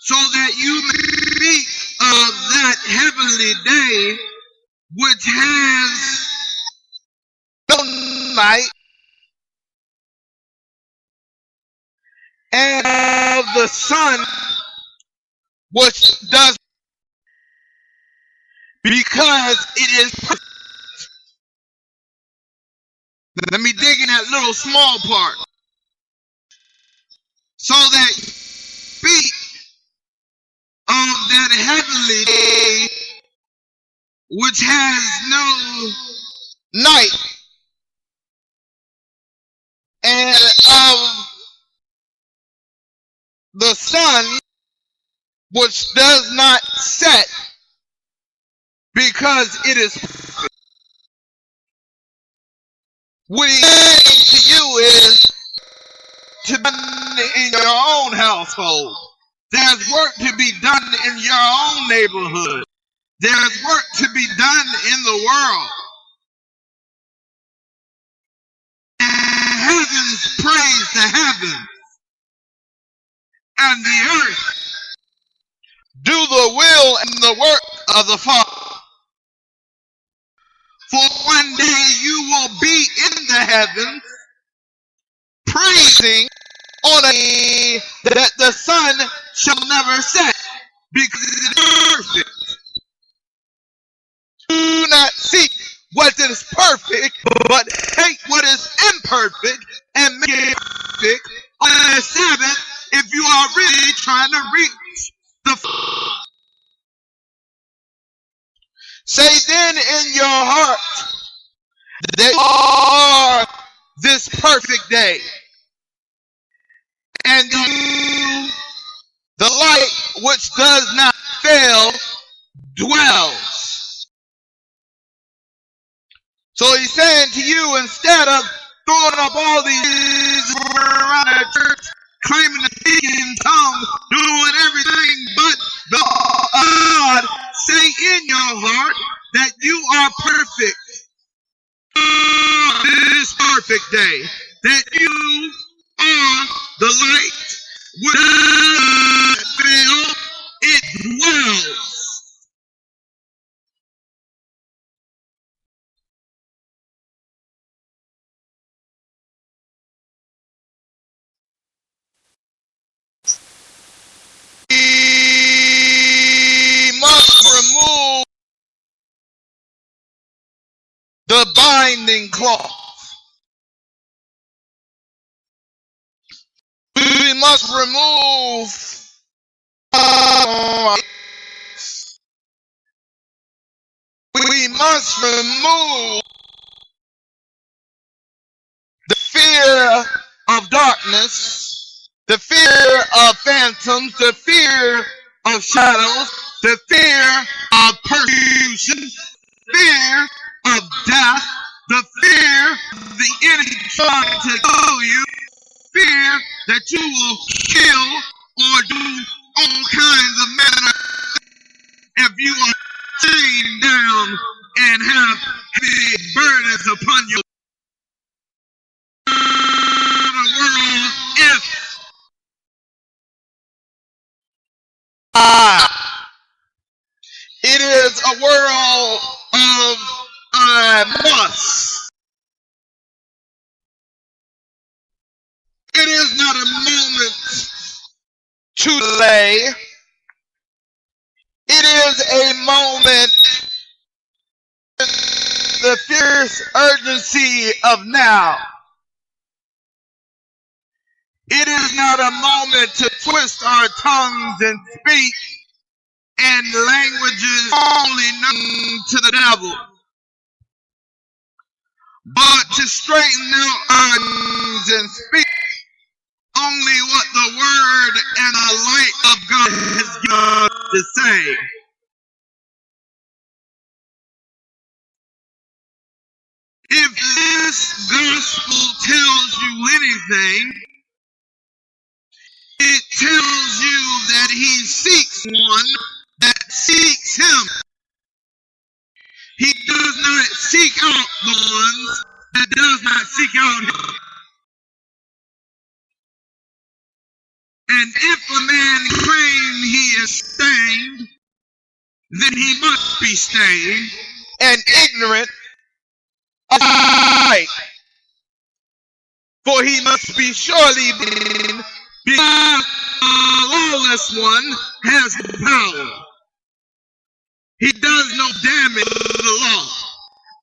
So that you may speak of that heavenly day which has no night, and of the sun which does, because it is perfect. Let me dig in that little small part. So that speak of that heavenly day which has no night, and of the sun which does not set, because it is perfect. What he's saying to you is to be done in your own household. There's work to be done in your own neighborhood. There's work to be done in the world. And heavens praise the heavens, and the earth do the will and the work of the Father. For one day you will be in the heavens, praising on a day that the sun shall never set, because it is perfect. Do not seek what is perfect, but take what is imperfect and make it perfect on the Sabbath if you are really trying to reach the. Say then in your heart that you are this perfect day, and you, the light which does not fail, dwells. So he's saying to you, instead of throwing up all these around the church, claiming to speak in tongues, doing everything but God, say in your heart that you are perfect. This perfect day, that you are the light without fail, it dwells. We must remove the binding cloth. We must remove the fear of darkness, the fear of phantoms, the fear of shadows, the fear of persecution, fear of death, the fear of the enemy trying to kill you, fear that you will kill or do all kinds of manner if you are chained down and have heavy burdens upon you. The world is it is a world of I must. It is not a moment to delay. It is a moment, the fierce urgency of now. It is not a moment to twist our tongues and speak in languages only known to the devil, but to straighten out our tongues and speak only what the word and the light of God has given us to say. If this gospel tells you anything, it tells you that he seeks one that seeks him. He does not seek out the ones that does not seek out him. And if a man claim he is stained, then he must be stained and ignorant of the light. For he must be surely blind, because the lawless one has power. He does no damage to the law.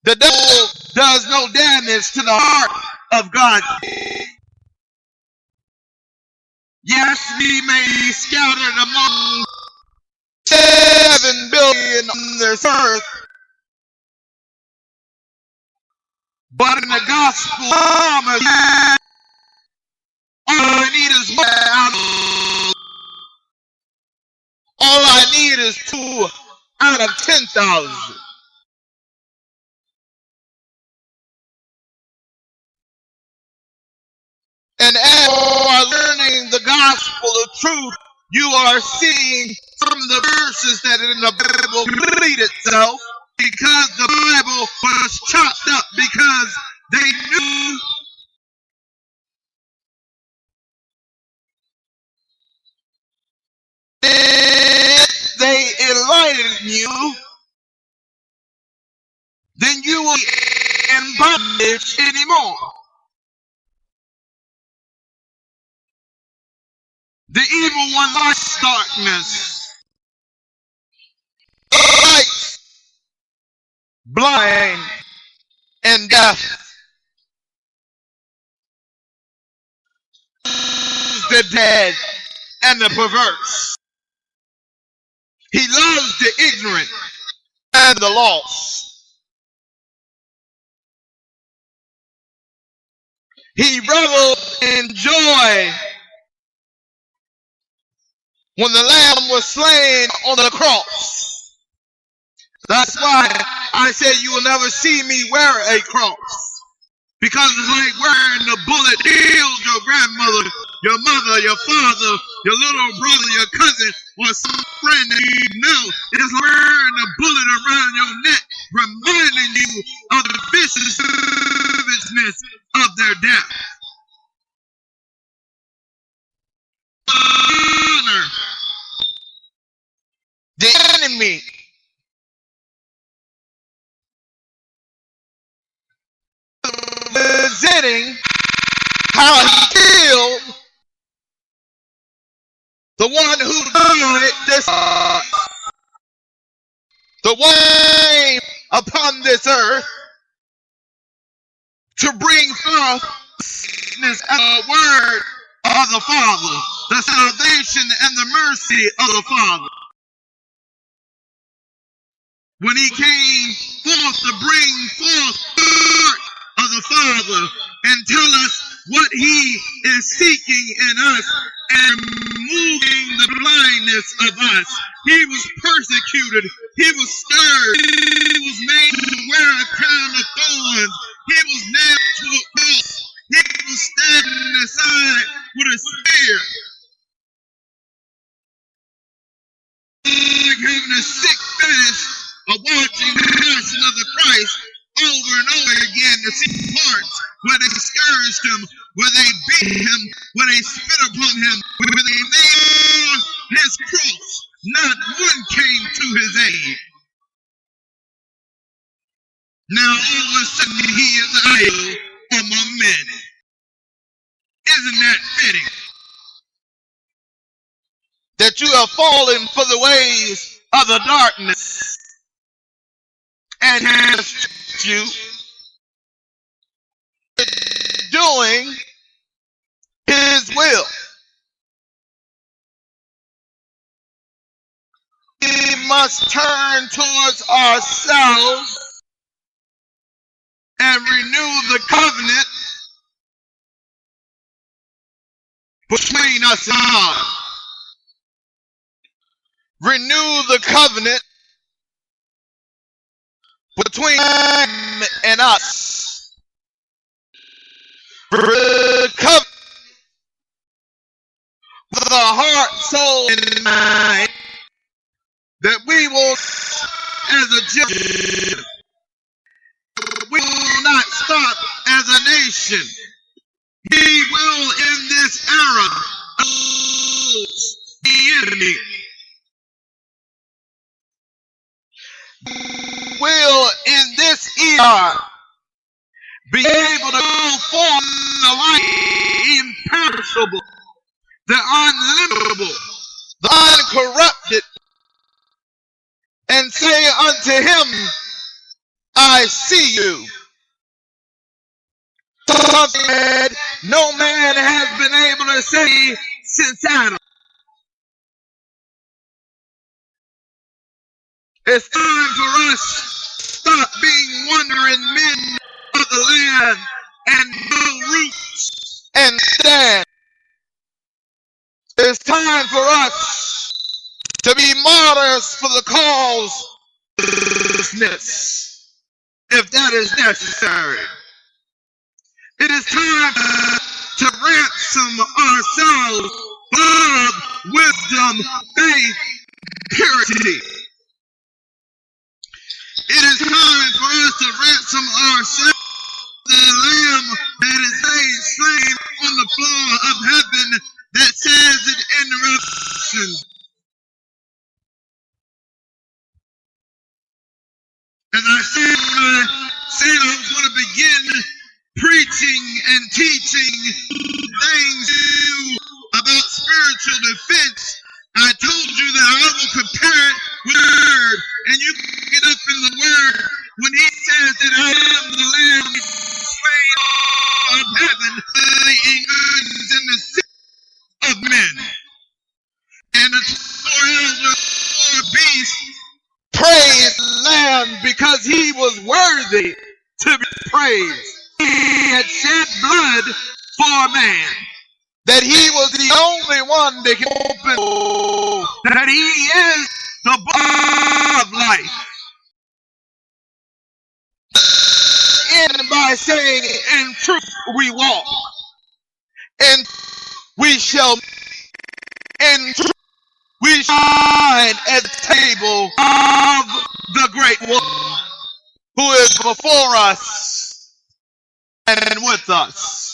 The devil does no damage to the heart of God. Yes, we may be scattered among 7 billion on this earth, but in the gospel, all I need is one out of, all I need is 2 out of 10,000. And as you are learning the gospel of truth, you are seeing some of the verses that in the Bible read itself, because the Bible was chopped up, because they knew if they enlighten you, then you will be in bondage anymore. The evil one likes darkness, light, blind, and deaf. The dead and the perverse. He loves the ignorant and the lost. He revels in joy when the Lamb was slain on the cross. That's why I said you will never see me wear a cross. Because it's like wearing the bullet kills your grandmother, your mother, your father, your little brother, your cousin, or some friend that you know. It's like wearing a bullet around your neck, reminding you of the viciousness of their death. honor the enemy. Presenting how he killed the one who did this, the one upon this earth to bring forth this word of the Father, the salvation and the mercy of the Father. When he came forth to bring forth the heart of the Father and tell us what he is seeking in us and removing the blindness of us. He was persecuted. He was scourged. He was made to wear a crown of thorns. He was nailed to a cross. He was standing aside with a spear. Like having a sick finish of watching the passion of the Christ over and over again to see parts where they scourged him, where they beat him, where they spit upon him, where they nailed his cross. Not one came to his aid. Now all of a sudden he is idle among men. Isn't that fitting? That you have fallen for the ways of the darkness and has you doing his will. We must turn towards ourselves and renew the covenant between us and God. Renew the covenant between him and us. Covenant with the heart, soul, and mind, that we will, as a generation, we will not stop as a nation. We will, in this era, oppose the enemy. Will, in this era, be able to go forth in the light, imperishable, the unlimitable, the uncorrupted, and say unto him, I see you. Something that no man has been able to say since Adam. It's time for us to stop being wandering men of the land and build roots and stand. It's time for us to be martyrs for the cause of righteousness, if that is necessary. It is time to ransom ourselves of wisdom, faith, purity. It is time for us to ransom ourselves, the Lamb that is laid slain on the floor of heaven, that says it in Revelation. As I said I was going to begin preaching and teaching things to you about spiritual defense. I told you that I will compare it with the Word, and you can get up in the Word when he says that I am the Lamb slain of heaven, the eagles and the seed of men. And the 4 elders, 4 beasts, praise the Lamb because he was worthy to be praised. He had shed blood for man. That he was the only one that can open, that he is the book of life. End by saying, in truth we walk, and we shall, in truth we shine at the table of the great one who is before us and with us.